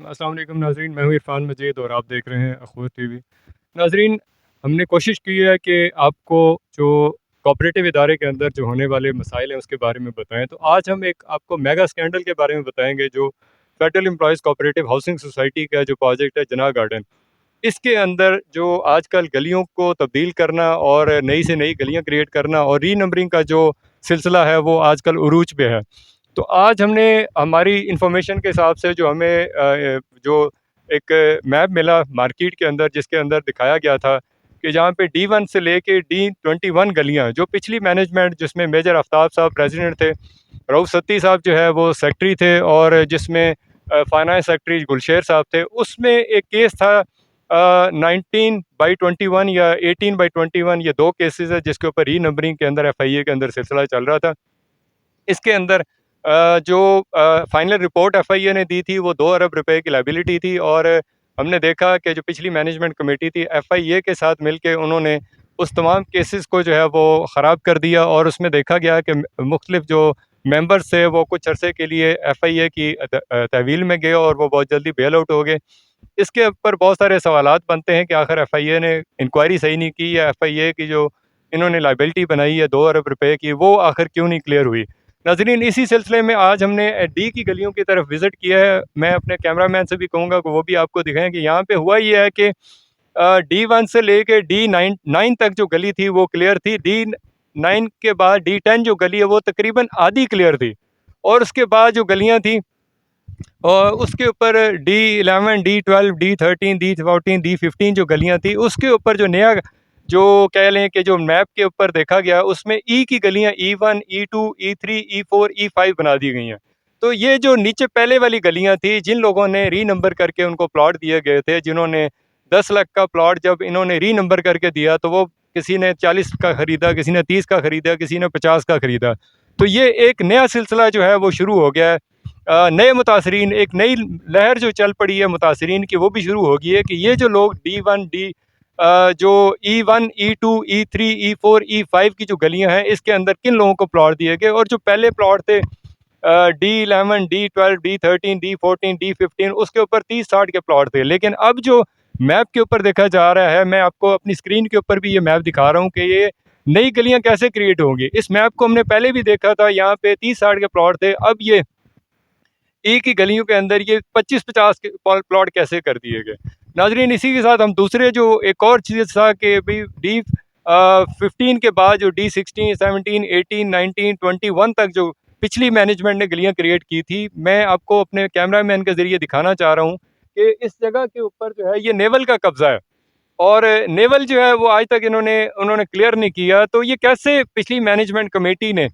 अस्सलाम वालेकुम नाज़रीन, मैं हूँ इरफ़ान मजीद और आप देख रहे हैं अख़बार टीवी। नाज़रीन, हमने कोशिश की है कि आपको जो कोऑपरेटिव इदारे के अंदर जो होने वाले मसाइल हैं उसके बारे में बताएँ। तो आज हम एक आपको मेगा स्कैंडल के बारे में बताएँगे जो federal employees cooperative housing society का जो प्रोजेक्ट है जना गार्डन। इसके अंदर जो आजकल गलियों को तब्दील करना और नई से नई गलियाँ क्रिएट करना और रीनंबरिंग का जो सिलसिला है वो आजकल उरूज पे है। तो आज हमने हमारी इंफॉर्मेशन के हिसाब से जो हमें जो एक मैप मिला मार्केट के अंदर जिसके अंदर दिखाया गया था कि जहाँ पे D1 से लेके D21 गलियाँ जो पिछली मैनेजमेंट जिसमें मेजर आफ्ताब साहब प्रेसिडेंट थे, रऊफ सत्ती साहब जो है वो सेक्रेटरी थे और जिसमें फाइनेंस सेक्रेटरी गुलशेर साहब थे, उसमें एक केस था 19/21 या 18/21, ये दो केसेस है जिसके ऊपर रीनंबरिंग के अंदर FIA के अंदर सिलसिला चल रहा था। इसके अंदर जो फाइनल रिपोर्ट FIA ने दी थी वो 2 अरब रुपए की लायबिलिटी थी और हमने देखा कि जो पिछली मैनेजमेंट कमेटी थी FIA के साथ मिलके उन्होंने उस तमाम केसेस को जो है वो ख़राब कर दिया और उसमें देखा गया कि मुख्तलिफ जो मेंबर्स थे वो कुछ अरसे के लिए FIA की तहवील में गए और वो बहुत जल्दी बेल आउट हो गए। इसके ऊपर बहुत सारे सवालात बनते हैं कि आखिर FIA ने इंक्वायरी सही नहीं की या FIA की जो इन्होंने लायबिलिटी बनाई है 2 अरब रुपए की वो आखिर क्यों नहीं क्लियर हुई। नाज़रीन, इसी सिलसिले में आज हमने डी की गलियों की तरफ विज़िट किया है। मैं अपने कैमरामैन से भी कहूँगा कि वो भी आपको दिखाएँ कि यहाँ पे हुआ ये है कि D1 से लेके D9 तक जो गली थी वो क्लियर थी। D9 के बाद D10 जो गली है वो तकरीबन आधी क्लियर थी और उसके बाद जो गलियाँ थी और उसके ऊपर D11, D12, D13, D14, D15 जो गलियाँ थी उसके ऊपर जो नया जो कह लें कि जो मैप के ऊपर देखा गया उसमें ई की गलियाँ E1, E2, E3, E4, E5 बना दी गई हैं। तो ये जो नीचे पहले वाली गलियाँ थी जिन लोगों ने रीनंबर करके उनको प्लॉट दिए गए थे, जिन्होंने 10 लाख का प्लॉट जब इन्होंने रीनंबर करके दिया तो वो किसी ने 40 का ख़रीदा, किसी ने 30 का ख़रीदा, किसी ने 50 का ख़रीदा। तो ये एक नया सिलसिला जो है वो शुरू हो गया है। नए मुतासरीन एक नई लहर जो चल पड़ी है मुतासरीन की वो भी शुरू हो गई है कि ये जो लोग जो E1, E2, E3, E4, E5 की जो गलियां हैं इसके अंदर किन लोगों को प्लॉट दिए गए और जो पहले प्लॉट थे D11, D12, D13, D14, D15 उसके ऊपर 30-60 के प्लॉट थे। लेकिन अब जो मैप के ऊपर देखा जा रहा है, मैं आपको अपनी स्क्रीन के ऊपर भी ये मैप दिखा रहा हूँ कि ये नई गलियां कैसे क्रिएट होंगी। इस मैप को हमने पहले भी देखा था, यहाँ पे 30-60 के प्लॉट थे, अब ये एक ही गलियों के अंदर ये 25-50 के प्लॉट कैसे कर दिए गए। नाजरीन, इसी के साथ हम दूसरे जो एक और चीज़ था कि भाई D15 के बाद जो D16, 17, 18, 19, 21 तक जो पिछली मैनेजमेंट ने गलियां क्रिएट की थी, मैं आपको अपने कैमरामैन के ज़रिए दिखाना चाह रहा हूँ कि इस जगह के ऊपर जो है ये नेवल का कब्ज़ा है और नेवल जो है वो आज तक उन्होंने क्लियर नहीं किया। तो ये कैसे पिछली मैनेजमेंट कमेटी ने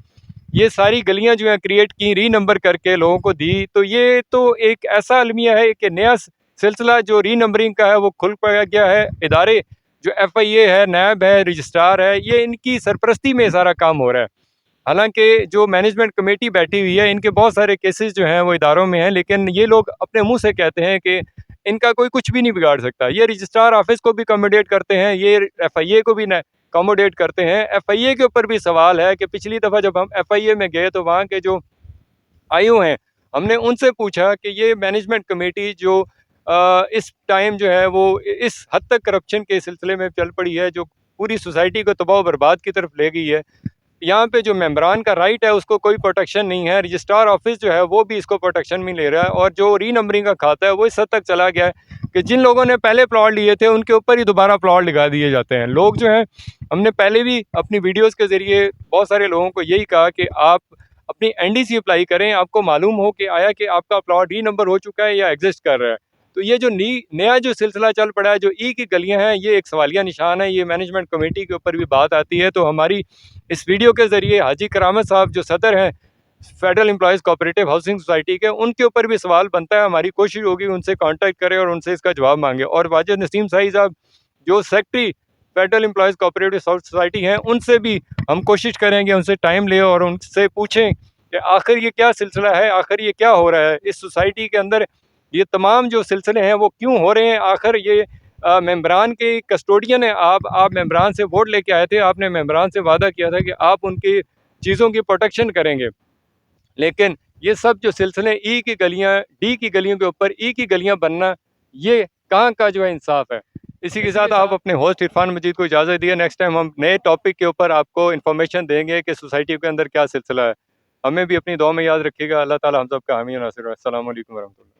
ये सारी गलियां जो है क्रिएट की, रीनंबर करके लोगों को दी, तो ये तो एक ऐसा अलमिया है कि नया सिलसिला जो रीनंबरिंग का है वो खुल पाया गया है। इदारे जो FIA है, नैब है, रजिस्ट्रार है, ये इनकी सरपरस्ती में सारा काम हो रहा है। हालांकि जो मैनेजमेंट कमेटी बैठी हुई है इनके बहुत सारे केसेस जो हैं वो इदारों में हैं, लेकिन ये लोग अपने मुंह से कहते हैं कि इनका कोई कुछ भी नहीं बिगाड़ सकता। ये रजिस्ट्रार ऑफिस को भी अकोमोडेट करते हैं, ये FIA को भी अकोमोडेट करते हैं। FIA के ऊपर भी सवाल है कि पिछली दफ़ा जब हम FIA में गए तो वहाँ के जो IO हैं, हमने उनसे पूछा कि ये मैनेजमेंट कमेटी जो इस टाइम जो है वो इस हद तक करप्शन के सिलसिले में चल पड़ी है, जो पूरी सोसाइटी को तबाह बर्बाद की तरफ ले गई है। यहाँ पे जो मेंबरान का राइट है उसको कोई प्रोटेक्शन नहीं है, रजिस्ट्रार ऑफिस जो है वो भी इसको प्रोटेक्शन में ले रहा है और जो रीनंबरिंग का खाता है वो इस हद तक चला गया है कि जिन लोगों ने पहले प्लॉट लिए थे उनके ऊपर ही दोबारा प्लॉट लगा दिए जाते हैं। लोग जो हैं, हमने पहले भी अपनी वीडियोस के ज़रिए बहुत सारे लोगों को यही कहा कि आप अपनी NDC अप्लाई करें, आपको मालूम हो कि आया कि आपका प्लॉट रीनंबर हो चुका है या एग्जिस्ट कर रहा है। तो ये जो नया जो सिलसिला चल पड़ा है, जो ई की गलियां हैं, ये एक सवालिया निशान है। ये मैनेजमेंट कमेटी के ऊपर भी बात आती है। तो हमारी इस वीडियो के ज़रिए हाजी करामत साहब जो सदर हैं federal employees cooperative housing society के, उनके ऊपर भी सवाल बनता है। हमारी कोशिश होगी उनसे कांटेक्ट करें और उनसे इसका जवाब मांगे। और वाजिद नसीम साही साहब जो secretary federal employees cooperative society हैं, उनसे भी हम कोशिश करेंगे, उनसे टाइम लें और उनसे पूछें कि आखिर ये क्या सिलसिला है, आखिर ये क्या हो रहा है इस सोसाइटी के अंदर, ये तमाम जो सिलसिले हैं वो क्यों हो रहे हैं। आखिर ये मेंबरान के कस्टोडियन है, आप मेंबरान से वोट लेके आए थे, आपने मेंबरान से वादा किया था कि आप उनकी चीज़ों की प्रोटेक्शन करेंगे, लेकिन ये सब जो सिलसिले ई की गलियां, डी की गलियों के ऊपर ई की गलियां बनना, ये कहाँ का जो है इंसाफ है। इसी के साथ आप अपने होस्ट इरफान मजीद को इजाज़त दिए। नेक्स्ट टाइम हम नए टॉपिक के ऊपर आपको इन्फॉर्मेशन देंगे कि सोसाइटी के अंदर क्या सिलसिला है। हमें भी अपनी दुआ में याद रखिएगा। अल्लाह ताला हम सब का हामी और नासिर हो। अस्सलाम वालेकुम वरहमतुल्लाह।